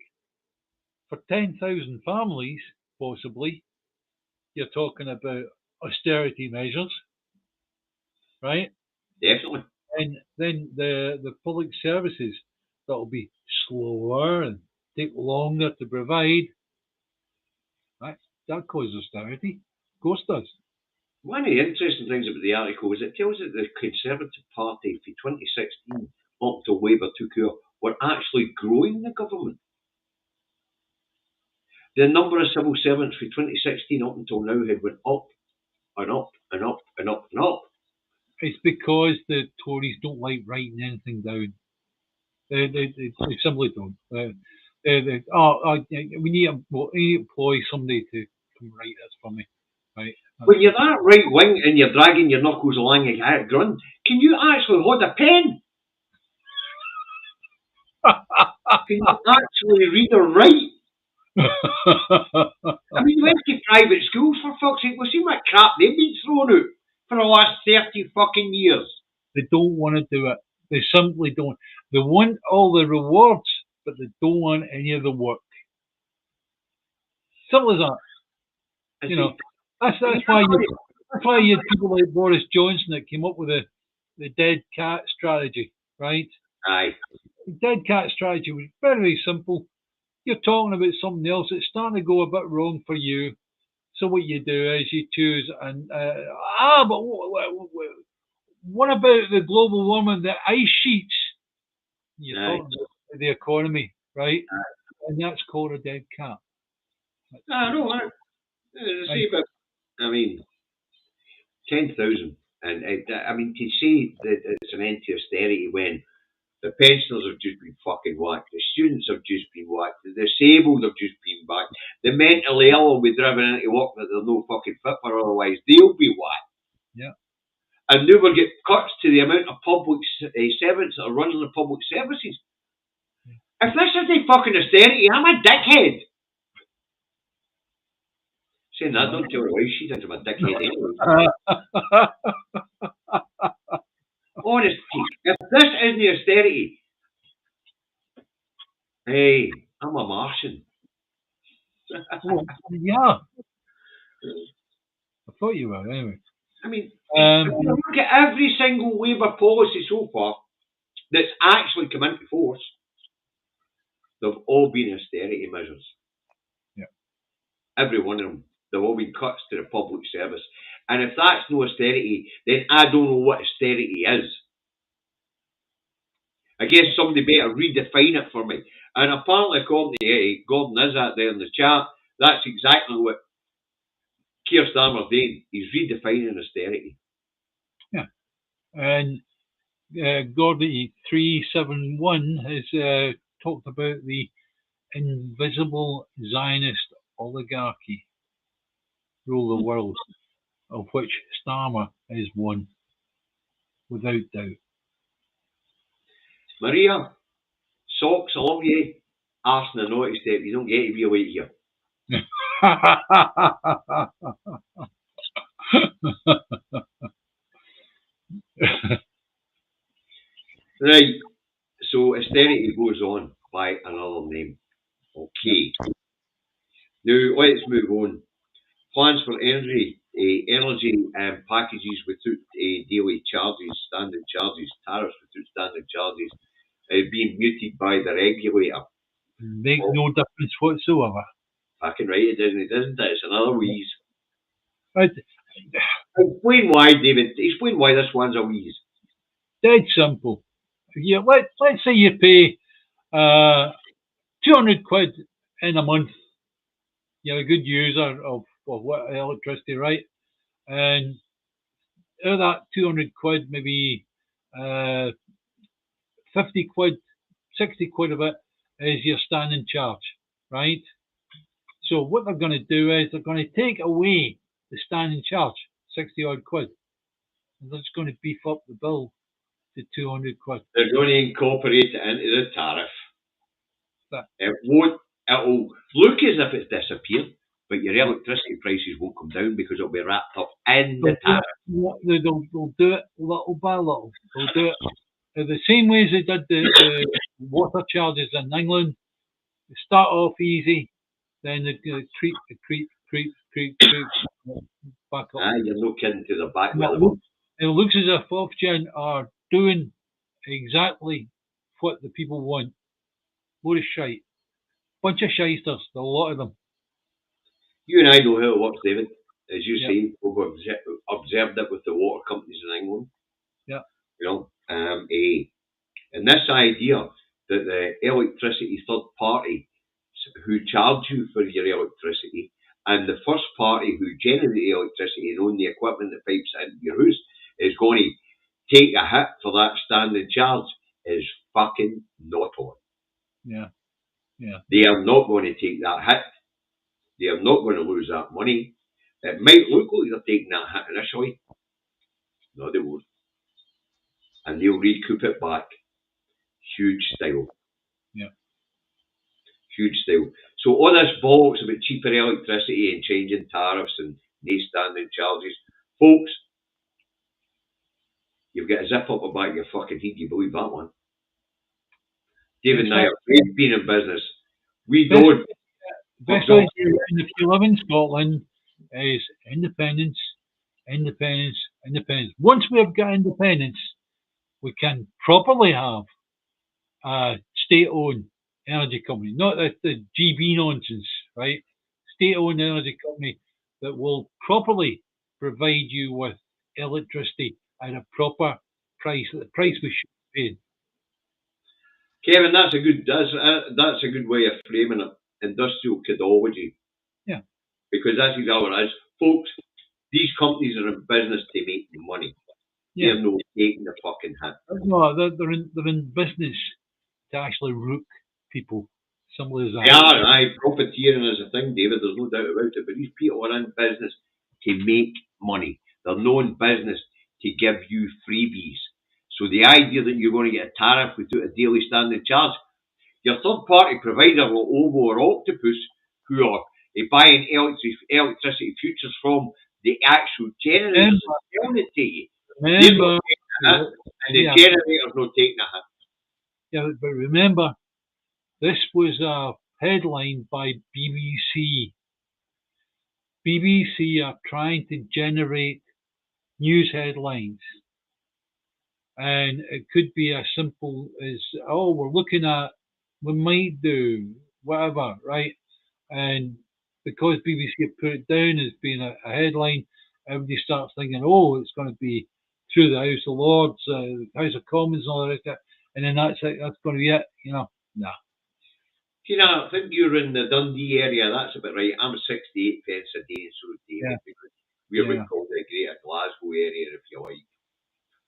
For 10,000 families, possibly, you're talking about austerity measures, right? Definitely. And then the public services that'll be slower and take longer to provide. Right? That causes austerity. Of course it does. One of the interesting things about the article is it tells that the Conservative Party from 2016 up to Labour took over were actually growing the government. The number of civil servants from 2016 up until now had went up and up and up and up and up. It's because the Tories don't like writing anything down. They simply don't. We need to employ somebody to come write this for me. Right? When you're that right wing and you're dragging your knuckles along a grunt, can you actually hold a pen? Can you actually read or write? I mean, you went to private schools, for fuck's sake. We've seen what crap they've been thrown out for the last 30 fucking years. They don't want to do it. They simply don't. They want all the rewards, but they don't want any of the work. Simple as that. You know, that's why you had people like Boris Johnson that came up with the dead cat strategy, right? Aye. The dead cat strategy was very, very simple. You're talking about something else that's starting to go a bit wrong for you. So what you do is you choose but what about the global warming, the ice sheets? You're talking about the economy, right? And that's called a dead cat. I know. I mean, 10,000. And I mean, to say that it's an end to austerity when the pensioners have just been fucking whacked, the students have just been whacked, the disabled have just been whacked, the mentally ill will be driven into work that they're no fucking fit for, otherwise they'll be whacked. Yeah. And now we'll get cuts to the amount of public servants that are running the public services. If this isn't fucking austerity, I'm a dickhead. Saying that, don't tell her why she thinks I'm a dickhead anyway. Honestly, if this isn't austerity, hey, I'm a Martian. Well, yeah. I thought you were, anyway. I mean, look at every single Labour policy so far that's actually come into force. They've all been austerity measures. Yeah. Every one of them. They've all been cuts to the public service. And if that's no austerity, then I don't know what austerity is. I guess somebody better redefine it for me. And apparently, according to Gordon is out there in the chat, that's exactly what Keir Starmer's doing. He's redefining austerity. Yeah. And Gordy 371 has talked about the invisible Zionist oligarchy rule the world, of which Starmer is one, without doubt. Maria, socks, I love you. Arsenal, a naughty step. You don't get to be away here. Right. So austerity goes on by another name. Okay. Now let's move on. Plans for energy energy packages without daily charges, standard charges, tariffs without standard charges, being muted by the regulator. Make Well, no difference whatsoever. fucking right, it isn't it? It's another wheeze. Right. Explain why, David. Explain why this one's a wheeze. Dead simple. Yeah, let's say you pay 200 quid in a month. You're a good user of what electricity, right? And out of that 200 quid, maybe 50 quid, 60 quid of it is your standing charge, right? So what they're going to do is they're going to take away the standing charge, 60 odd quid. And they're just going to beef up the bill to 200 quid. They're going to incorporate it into the tariff. That, It won't. It'll look as if it's disappeared, but your electricity prices won't come down because it'll be wrapped up in the tariff. they'll do it little by little. They'll do it the same way as they did the water charges in England. They start off easy, then they creep back up. You're not kidding to the back. It looks as if Ofgem are doing exactly what the people want. What a shite. Bunch of shysters, a lot of them. You and I know how it works, David. As you Yeah. say, we've observed it with the water companies in England. Yeah. You know, and this idea that the electricity third party who charge you for your electricity and the first party who generate the electricity and own the equipment that pipes into your house is going to take a hit for that standing charge is fucking not on. Yeah. Yeah. They are not going to take that hit. They are not going to lose that money. It might look like they're taking that hit initially. No, they won't. And they'll recoup it back. Huge style. Yeah. Huge style. So all this bollocks about cheaper electricity and changing tariffs and no standing charges, folks, you've got a zip up the back of your fucking head. You believe that one? David and I, we've been in business. We don't. Best way if you live in Scotland is independence, independence, independence. Once we've got independence, we can properly have a state-owned energy company, not the GB nonsense, right? State-owned energy company that will properly provide you with electricity at a proper price, the price we should pay. Kevin, that's a good way of framing it. Industrial codology. Yeah. Because that's exactly what it is. Folks, these companies are in business to make money. Yeah. They're not taking the fucking hit. No, they're in business to actually rook people. Simple as that. Yeah, profiteering is a thing, David. There's no doubt about it. But these people are in business to make money. They're not in business to give you freebies. So the idea that you're going to get a tariff without a daily standing charge, your third-party provider like Ovo or Octopus, who are buying electricity futures from the actual generators and selling it to you, Remember, and the generator's not taking a hit. Yeah, but remember, this was a headline by BBC. BBC are trying to generate news headlines. And it could be as simple as, oh, we might do whatever, right? And because BBC have put it down as being a headline, everybody starts thinking, oh, it's going to be through the House of Lords, House of Commons, and all that. And then that's it, that's going to be it, Nah. I think you're in the Dundee area, that's about right. I'm 68 pence a day, so David, because we're called the Greater Glasgow area, if you like.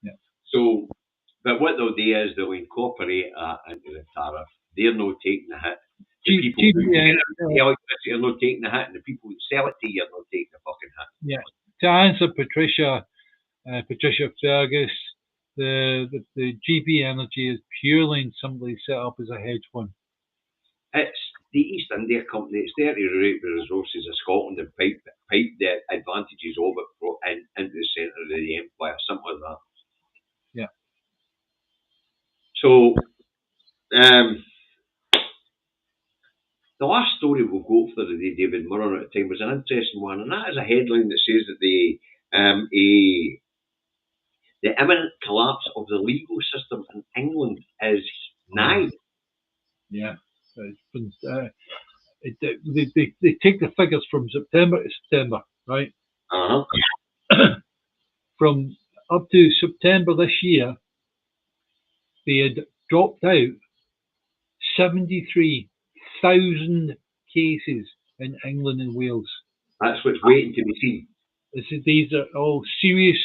Yeah. So, but what they'll do is they'll incorporate that into the tariff. They're not taking the hit. The people who generate the electricity are not taking the hit, and the people who sell it to you are not taking the fucking hit. Yeah. To answer Patricia Fergus, the GB Energy is purely and simply set up as a hedge fund. It's the East India Company. It's there to rape the resources of Scotland and pipe the advantages of it into the centre of the empire. Simple as that. Yeah. So, The last story we'll go for the day, David, we're on out of time, was an interesting one, and that is a headline that says that the imminent collapse of the legal system in England is nigh. Yeah. It's been, they take the figures from September to September, right? From up to September this year, they had dropped out 73,000 cases in England and Wales. That's what's waiting to be seen. These are all serious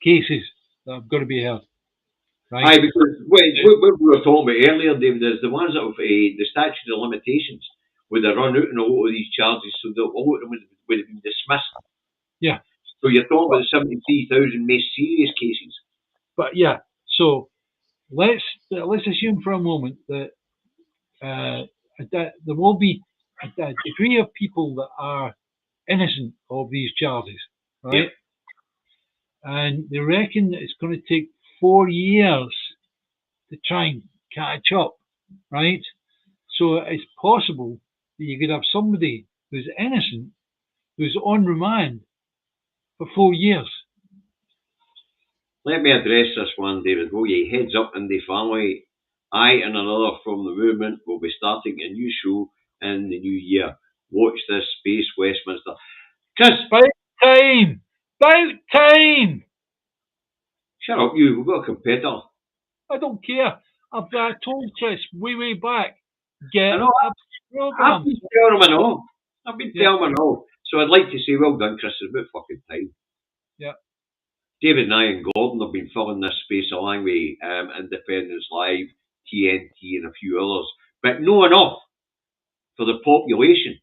cases that have got to be heard. Right? Aye, because what we were talking about earlier, David, is the ones that have the statute of limitations, where they run out in a lot of these charges, so a lot of them would have been dismissed. Yeah. So you're talking about the 73,000 most serious cases. But yeah, so let's assume for a moment that there will be a degree of people that are innocent of these charges, right? Yeah. And they reckon that it's going to take 4 years to try and catch up, right? So it's possible that you could have somebody who's innocent, who's on remand for 4 years. Let me address this one, David. Will you heads up in the family? I and another from the movement will be starting a new show in the new year. Watch this space, Westminster. Chris! About time! About time! Shut up, you. We've got a competitor. I don't care. I've told Chris way back. Get I know. I've been telling him and all. I've been telling him and all. So I'd like to say, well done, Chris. It's about fucking time. Yeah. David and I and Gordon have been filling this space along with Independence Live, TNT, and a few others, but no enough for the population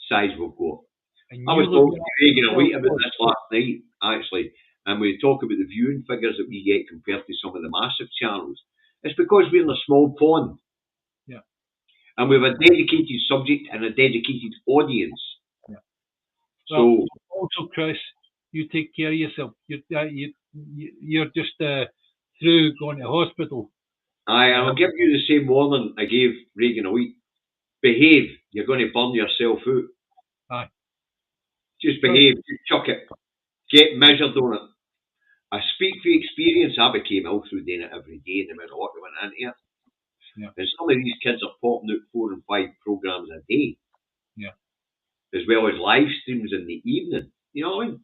size we've got. I was talking to Reagan a week about this last night, actually, and we talk about the viewing figures that we get compared to some of the massive channels. It's because we're in a small pond. Yeah. And we have a dedicated subject and a dedicated audience. Yeah. So also, Chris, you take care of yourself. You're just through going to hospital. I'll give you the same warning I gave Reagan a week. Behave. You're going to burn yourself out. Aye. Just behave. Just chuck it. Get measured on it. I speak for experience. I became ill through doing it every day, no matter what we went into it. Yeah. And some of these kids are popping out 4 and 5 programs a day. Yeah. As well as live streams in the evening. You know what I mean?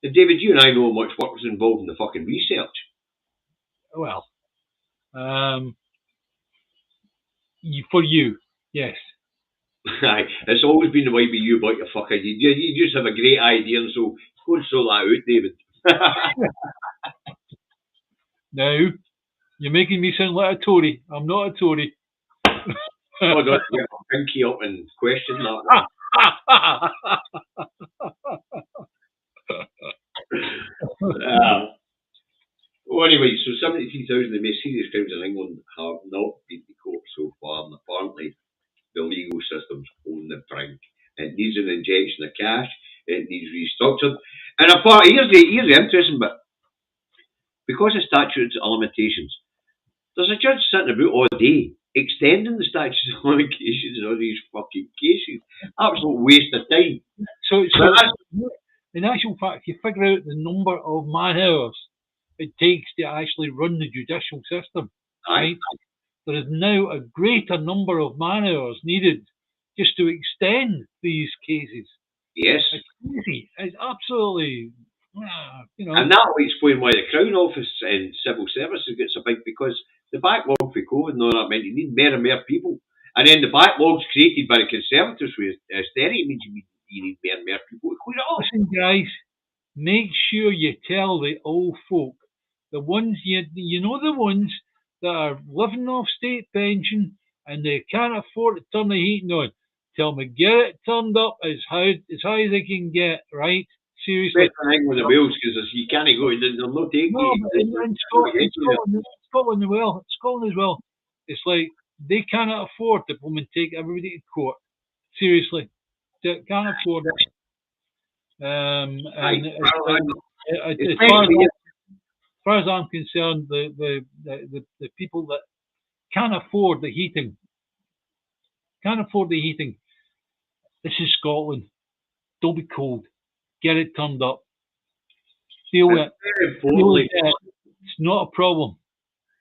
And David, you and I know how much work was involved in the fucking research. Well, for you, yes. Aye, it's always been the way with you about your fucker. You just have a great idea, and so go and sort that out, David. Now, you're making me sound like a Tory. I'm not a Tory. Oh, don't get my pinky up and question that. Well, anyway, so 73,000 of the most serious crimes in England have not been to court so far, and apparently the legal system's on the brink. It needs an injection of cash. It needs restructured. And here's the interesting bit. Because of statutes of limitations, there's a judge sitting about all day extending the statutes of limitations on these fucking cases. Absolute waste of time. So in actual fact, if you figure out the number of man hours it takes to actually run the judicial system, right? There is now a greater number of man hours needed just to extend these cases. Yes. It's crazy. It's absolutely, And that will explain why the Crown Office and civil services gets so big, because the backlog for COVID and all that meant you need more and more people. And then the backlog's created by the Conservatives with austerity means you need more and more people to clear it off. Listen, guys, make sure you tell the old folk, the ones the ones that are living off state pension and they can't afford to turn the heating on. Tell them get it turned up as high as they can get, right? Seriously. Especially in England and Wales, because you can't go, they're not taking in Scotland as well. It's like they cannot afford to come and take everybody to court. Seriously. They can't afford it. As far as I'm concerned, the people that can't afford the heating. Can't afford the heating. This is Scotland. Don't be cold. Get it turned up. Deal with it. Very importantly, It's not a problem.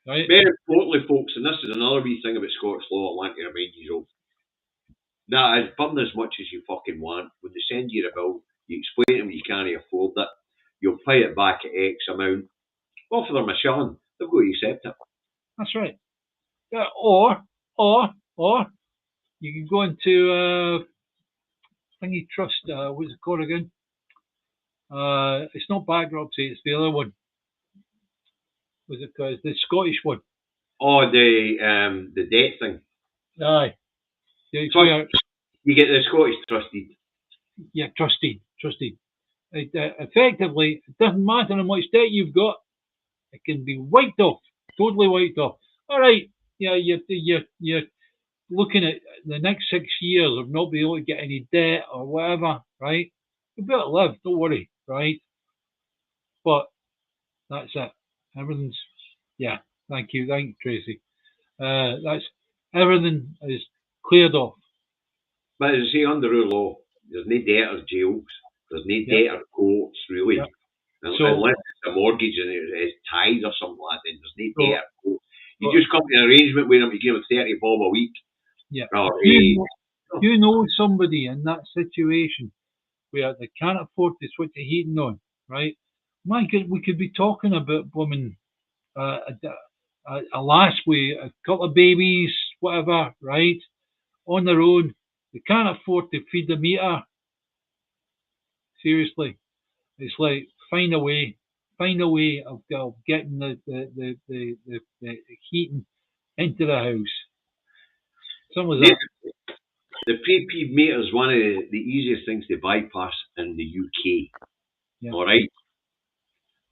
Right? very importantly, folks, and this is another wee thing about Scottish law I want to remind you of. That is burn as much as you fucking want. When they send you a bill, you explain to them you can't afford it. You'll pay it back at X amount. Offer them a shilling. They've got to accept it. That's right. Yeah, or you can go into thingy trust. What's it called again? It's not bankruptcy. It's the other one. What's it called? It's the Scottish one. Oh, the debt thing. Aye. So you get the Scottish trustee. Yeah, trustee. Effectively, it doesn't matter how much debt you've got. It can be wiped off. Totally wiped off. All right. Yeah, you're looking at the next 6 years of not being able to get any debt or whatever, right? You'll be able to live, don't worry, right? But that's it. Everything's, yeah, thank you, Tracy. That's everything is cleared off. But as I say, under our law, there's no debt or jails. There's no debt or courts, really. Yep. Unless it's a mortgage and it's tied or something like that, there's no debt or court. You But- just come to an arrangement with them to give them 30 bob a week. Yeah. Or You know somebody in that situation where they can't afford to switch the heating on, right? My God, we could be talking about women, a lass with a couple of babies, whatever, right? On their own. They can't afford to feed the meter. Seriously. It's like, find a way of getting the heating into the house. Some of that. The prepaid meter is one of the easiest things to bypass in the UK. Yeah. All right.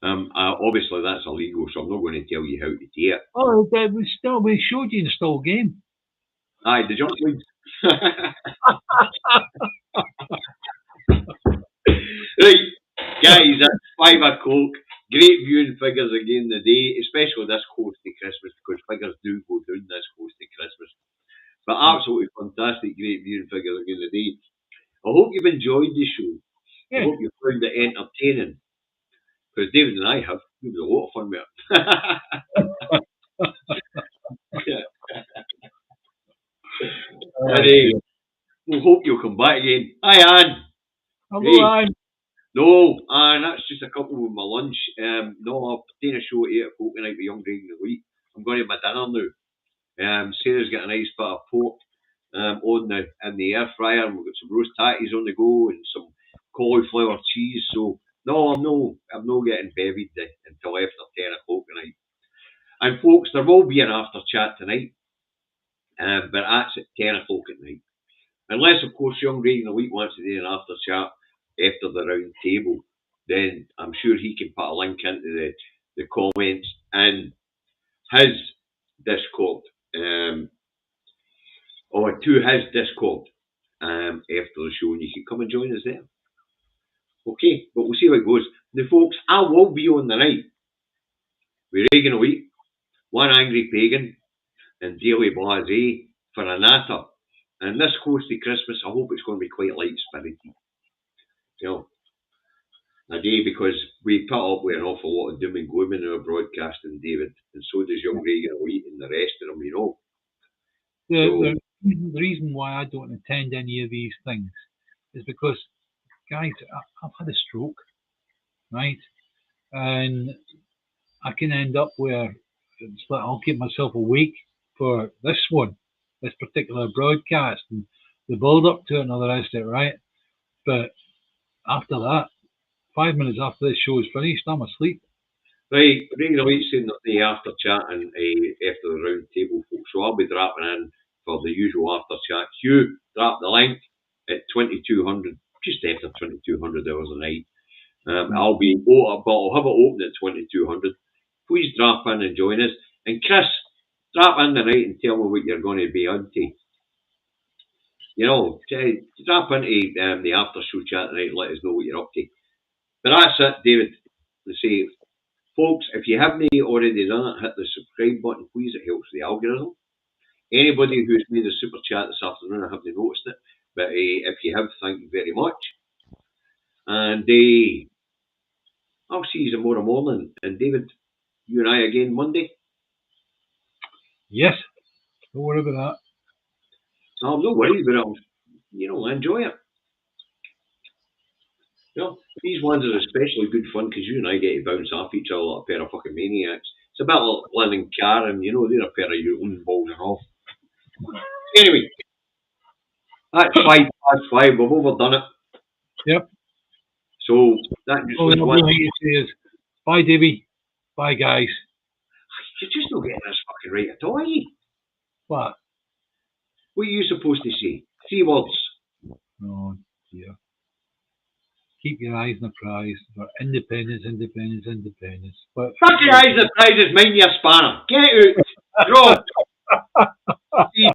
Obviously that's illegal, so I'm not going to tell you how to do it. Oh, we showed you install game. Aye, the jump leads. Right, guys, it's 5 o'clock. Great viewing figures again today, especially this close to Christmas, because figures do go down this close to Christmas. But absolutely fantastic, great viewing figures again today. I hope you've enjoyed the show. Yeah. I hope you found it entertaining. Because David and I have. It was a lot of fun with it. And, we hope you'll come back again. Hi, Anne. Hello, Anne. No, Anne, that's just a couple with my lunch. No, I'm doing a show at 8 o'clock tonight with Young Greg and the Wheat. I'm going to have my dinner now. Sarah's got a nice bit of pork in the air fryer, and we've got some roast tatties on the go and some cauliflower cheese. So no, I'm not getting bevied until after 10 o'clock tonight. And folks, there will be an after chat tonight, but that's at 10 o'clock at night. Unless, of course, Young Greg and the Wheat wants to do an after chat after the round table, then I'm sure he can put a link into the comments in his Discord, or to his Discord after the show, and you can come and join us there. Okay, but we'll see how it goes. Now, folks, I will be on the night with Reagan a Wheat, One Angry Pagan, and Daily Blasé for a natter. And this close to Christmas, I hope it's going to be quite light-spirited. You know, a day, because we put up with an awful lot of doom and gloom in our broadcasting, David, and so does Young Reagan a Wheat and the rest of them, you know. The reason why I don't attend any of these things is because, guys, I've had a stroke, right? And I can end up where it's like I'll keep myself awake for this particular broadcast, and the build up to it and all the rest of it, right? But after that, 5 minutes after this show is finished, I'm asleep. Right, Reagan a Wheat saying that the after chat and after the round table, folks. So I'll be dropping in for the usual after chat. Hugh, drop the link at 2200, just after 2200 hours a night. I'll have it open at 2200. Please drop in and join us. And Chris, drop in tonight and tell me what you're going to be on to. You know, drop into the after show chat tonight and let us know what you're up to. But that's it, David. Let's say, folks, if you haven't already done it, hit the subscribe button, please. It helps the algorithm. Anybody who's made a super chat this afternoon, I haven't noticed it, but if you have, thank you very much. And I'll see you tomorrow morning. And David, you and I again Monday. Yes, don't worry about Oh, no worries, but I enjoy it. These ones are especially good fun because you and I get to bounce off each other like a pair of fucking maniacs. It's about like Lynn and Karen, they're a pair of your own balls and off. Anyway, that's 5 past 5. We've overdone it. that. Yep. So that just All was the one. only thing to say is, bye, Davey. Bye, guys. You're just not getting this fucking right at all, are you? What? What are you supposed to say? 3 words. Oh, dear. Keep your eyes on the prize for independence, independence, independence. But Fuck your eyes, the prize is mine, you spanner. Get out. Draw.